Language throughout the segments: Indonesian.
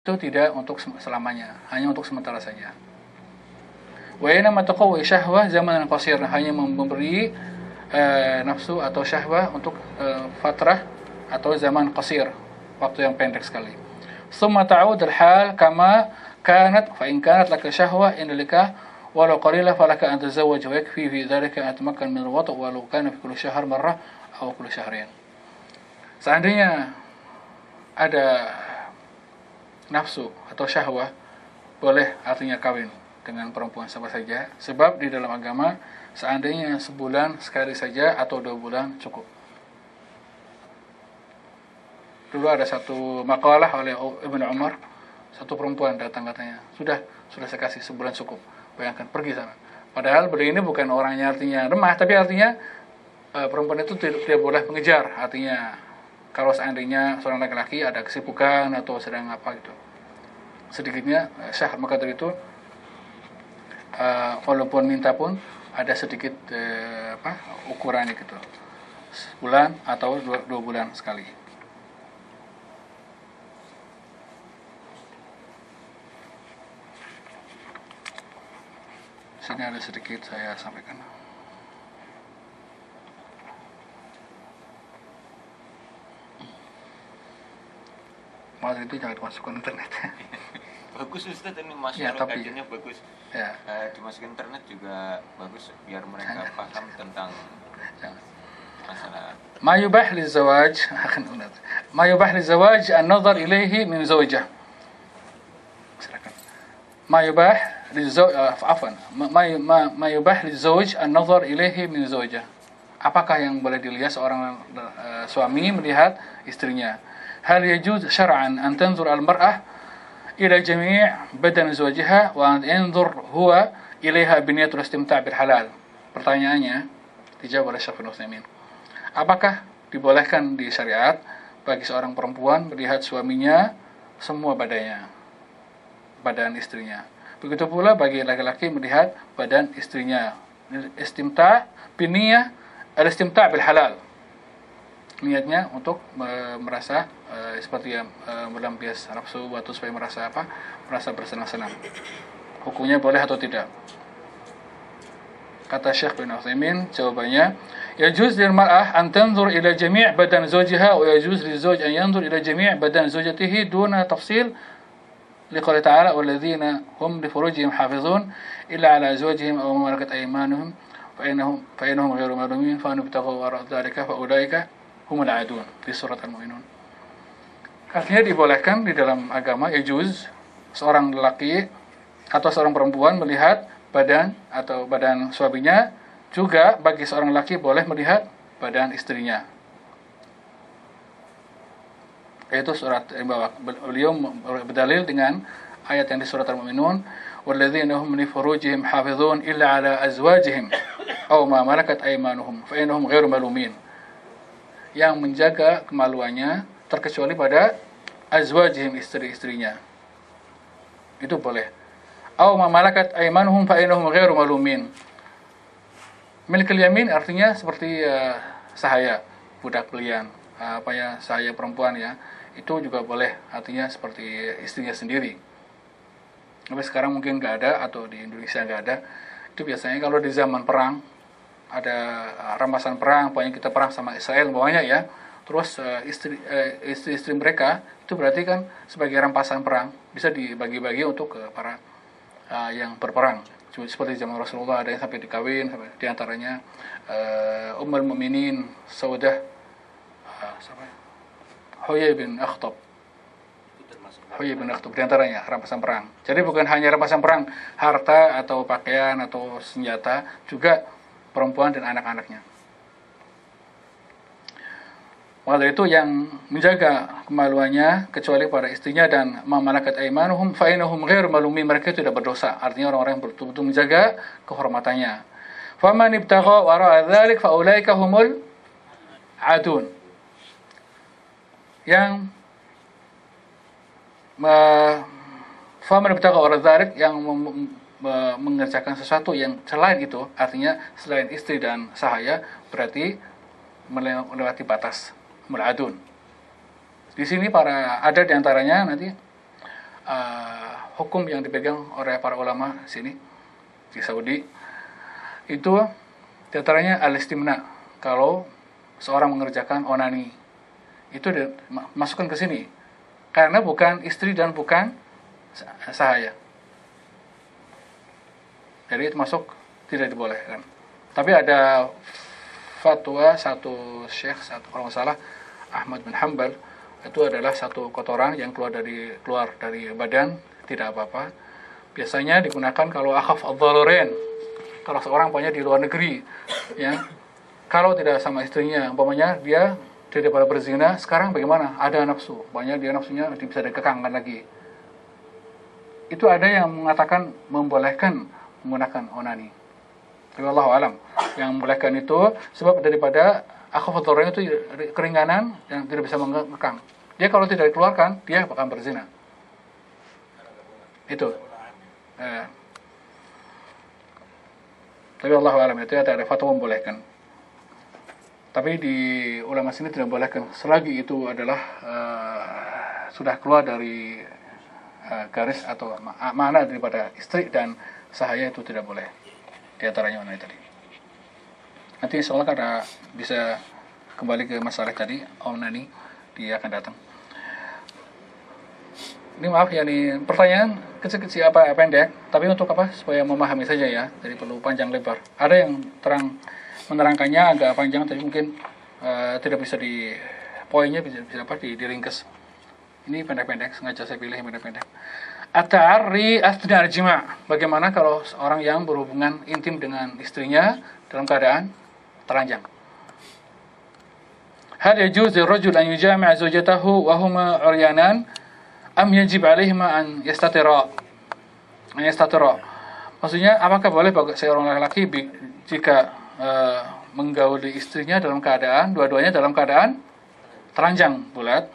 itu tidak untuk selamanya, hanya untuk sementara saja. Wa inama taqawwi syahwah zamanan qasir, hanya memberi nafsu atau syahwah untuk fatrah atau zaman qasir, waktu yang pendek sekali. Summa ta'ud al-hal kama kanat fa in kanat laka syahwah in laka walau qalilah falaka an tazawwaj wa yakfi fi dhalika an tamakkan min al-wata' walau kana fi kulli syahr marrah aw kulli syahrain. Seandainya ada nafsu atau syahwah, boleh artinya kawin dengan perempuan siapa saja, sebab di dalam agama seandainya sebulan sekali saja atau 2 bulan cukup. Dulu ada satu makalah oleh Ibnu Umar, satu perempuan datang katanya, sudah saya kasih sebulan cukup, bayangkan, pergi sana. Padahal beliau ini bukan orangnya artinya lemah, tapi artinya perempuan itu tidak boleh mengejar. Artinya kalau seandainya seorang laki-laki ada kesibukan atau sedang apa gitu, sedikitnya syah, maka dari itu walaupun minta pun ada sedikit ukurannya gitu, sebulan atau 2 bulan sekali. Sini ada sedikit saya sampaikan. Maksud itu jangan dimasukkan internet. Bagus Ustaz, ini Mas ya, kajiannya bagus. Ya. Dimasukin internet juga bagus biar mereka paham tentang masalah. ما يباح للزواج ما يباح للزواج النظر إليه من زوجة. ما يباح للزوج عفوا ما يباح للزوج النظر إليه من زوجة. Apakah yang boleh dilihat seorang suami melihat istrinya? هل يجوز شرعا أن تنظر المرأة إلى جميع بدن زوجها وأن ينظر هو إليها بنية الاستمتاع بالحلال? Pertanyaannya dijawab oleh Syekh bin Utsaimin. Apakah dibolehkan di syariat bagi seorang perempuan melihat suaminya semua badan istrinya? Begitu pula bagi laki-laki melihat badan istrinya. Istimta' biniyah al-istimta' bil halal. Niatnya untuk merasa seperti melampias nafsu atau supaya merasa bersenang-senang. Hukumnya boleh atau tidak? Kata Syekh bin Utsaimin, jawabannya, yajuz lil mar'ah an tanzur ila jami' badan zawjiha wa yajuz lil zawj an yanzur ila jami' badan zawjatihi duna tafsil liqouli ta'ala walladzina hum li furujihim hafizun illa ala azwajihim aw ma malakat aymanuhum fa innahum ghairu malumin fa nubtaghu wara dzalika fa ulaika humul adun di surat Al-Mu'minun. Artinya dibolehkan di dalam agama, yajuz seorang lelaki atau seorang perempuan melihat badan atau badan suaminya, juga bagi seorang laki boleh melihat badan istrinya. Yaitu surat yang bawah, beliau berdalil dengan ayat yang di surat Al-Mu'minun, walladzina hum li furujihim hafizun illa ala azwajihim aw ma malakat aymanuhum fa innahum ghairu malumin. Yang menjaga kemaluannya terkecuali pada azwajihim, istri-istrinya. Itu boleh. Aw ma malakat aymanuhum fa innahum ghairu malumin. Milkul yamin artinya seperti sahaya, budak belian, sahaya perempuan ya. Itu juga boleh, artinya seperti istrinya sendiri. Tapi sekarang mungkin nggak ada, atau di Indonesia nggak ada. Itu biasanya kalau di zaman perang, ada rampasan perang, pokoknya kita perang sama Israel pokoknya ya. Terus istri-istri mereka itu berarti kan sebagai rampasan perang, bisa dibagi-bagi untuk ke para yang berperang. Seperti zaman Rasulullah ada yang sampai dikawin, di antaranya Ummul Mukminin Saudah Huyai bin Akhtab. Huyai bin Akhtab di antaranya rampasan perang. Jadi bukan hanya rampasan perang, harta atau pakaian atau senjata, juga perempuan dan anak-anaknya. Maka itu yang menjaga kemaluannya kecuali pada istrinya dan mamalakat aimanuhum fa innahum ghairu malumin, mereka tidak berdosa. Artinya orang-orang yang betul-betul menjaga kehormatannya. Faman ibtagha wara'a dzalik fa ulaika humul adun. Yang faman ibtagha wara'a dzalik, yang mengerjakan sesuatu yang selain itu, artinya selain istri dan sahaya, berarti melewati batas, muladun. Di sini ada di antaranya nanti hukum yang dipegang oleh para ulama sini di Saudi itu diantaranya al-istimna, kalau seorang mengerjakan onani itu masukkan ke sini karena bukan istri dan bukan sahaya, jadi itu masuk, tidak dibolehkan. Tapi ada fatwa satu syekh, kalau nggak salah Ahmad bin Hanbal, itu adalah satu kotoran yang keluar dari badan, tidak apa-apa. Biasanya digunakan kalau akhaf ad-dhararain, kalau seorang punya di luar negeri, ya, kalau tidak sama istrinya, umpamanya dia daripada berzina, sekarang bagaimana? Ada nafsu, banyak dia nafsunya bisa dikekangkan lagi. Itu ada yang mengatakan membolehkan menggunakan onani. Tapi Allahu alam, yang membolehkan itu sebab daripada akhaf ad-dhararain itu keringanan yang tidak bisa mengekang. Dia kalau tidak dikeluarkan, dia akan berzina. Itu. Tapi Allahu alam, itu ada fatwa membolehkan. Tapi di ulama sini tidak bolehkan selagi itu adalah sudah keluar dari garis atau mana daripada istri dan sahaya, itu tidak boleh. Di antaranya onani tadi. Nanti insya Allah karena bisa kembali ke masalah tadi onani, dia akan datang. Ini maaf ya, nih pertanyaan kecil-kecil pendek, tapi untuk apa? Supaya memahami saja ya, jadi perlu panjang lebar. Ada yang menerangkannya agak panjang, tapi mungkin tidak bisa poinnya bisa diringkas. Ini pendek-pendek, sengaja saya pilih yang pendek-pendek. At-ta'arri asna al-jima'. Bagaimana kalau seorang yang berhubungan intim dengan istrinya dalam keadaan telanjang? Hal yajuz lirrajul an yujami'a zawjatahu wa huma 'uryanan am yajib 'alaihima an yastatira? Maksudnya, apakah boleh bagi seorang laki-laki jika menggauli istrinya dalam keadaan dua-duanya dalam keadaan telanjang bulat?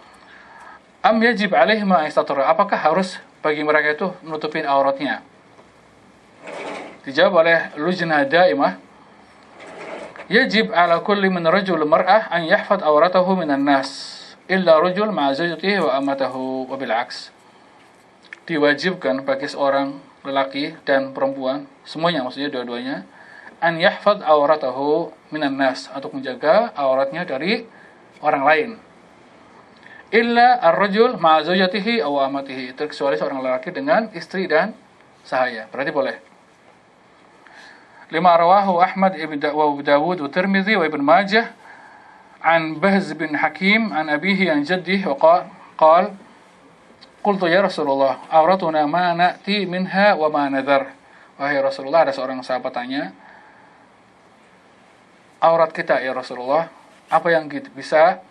Am yajib 'alaihima an yastatira? Apakah harus bagi mereka itu menutupin auratnya? Dijawab oleh lujnah daimah, yajib ala kulli min rajul mar'ah an yahfad auratahu minan nas illa rajul ma'a zawjatihi wa amatahu wa bil aks. Diwajibkan bagi seorang lelaki dan perempuan, semuanya, maksudnya dua-duanya, an yahfad auratahu minan nas, untuk menjaga auratnya dari orang lain. Illa ar-rajul ma'a zawjatihi aw amatihi, terkecuali seorang lelaki dengan istri dan sahaya, berarti boleh. Lima rawahu Ahmad wa Abu Dawud wa Tirmidzi wa Ibn Majah an Bahz bin Hakim an abihi an jaddihi wa qala qultu ya Rasulullah auratuna ma na'ti minha wa ma nadhar. Wahai Rasulullah, ada seorang sahabat tanya, aurat kita ya Rasulullah, apa yang bisa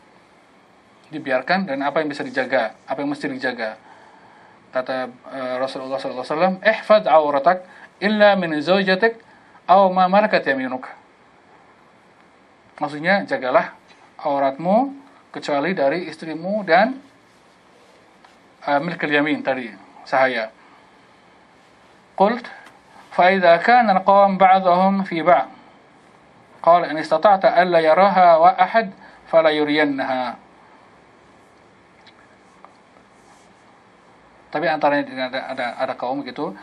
dibiarkan dan apa yang bisa dijaga, apa yang mesti dijaga? Kata Rasulullah SAW, ihfad auratak illa min zawjatik aw ma malakat yaminuk. Maksudnya, jagalah auratmu kecuali dari istrimu dan milkul yamin tadi, sahaya. Qult fa idza kana alqawm ba'dhum fi ba'd qala in istata'ta alla yaraha wa ahad fala yuriyannaha. Tapi antaranya ada kaum gitu,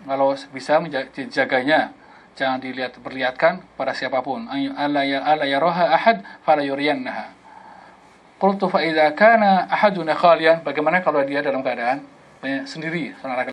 kalau bisa menjaganya, jangan diperlihatkan pada siapapun. Alla yaraha ahad fala yuriyannaha. Qultu fa idza kana ahaduna khalian, bagaimana kalau dia dalam keadaan sendiri, seorang laki-laki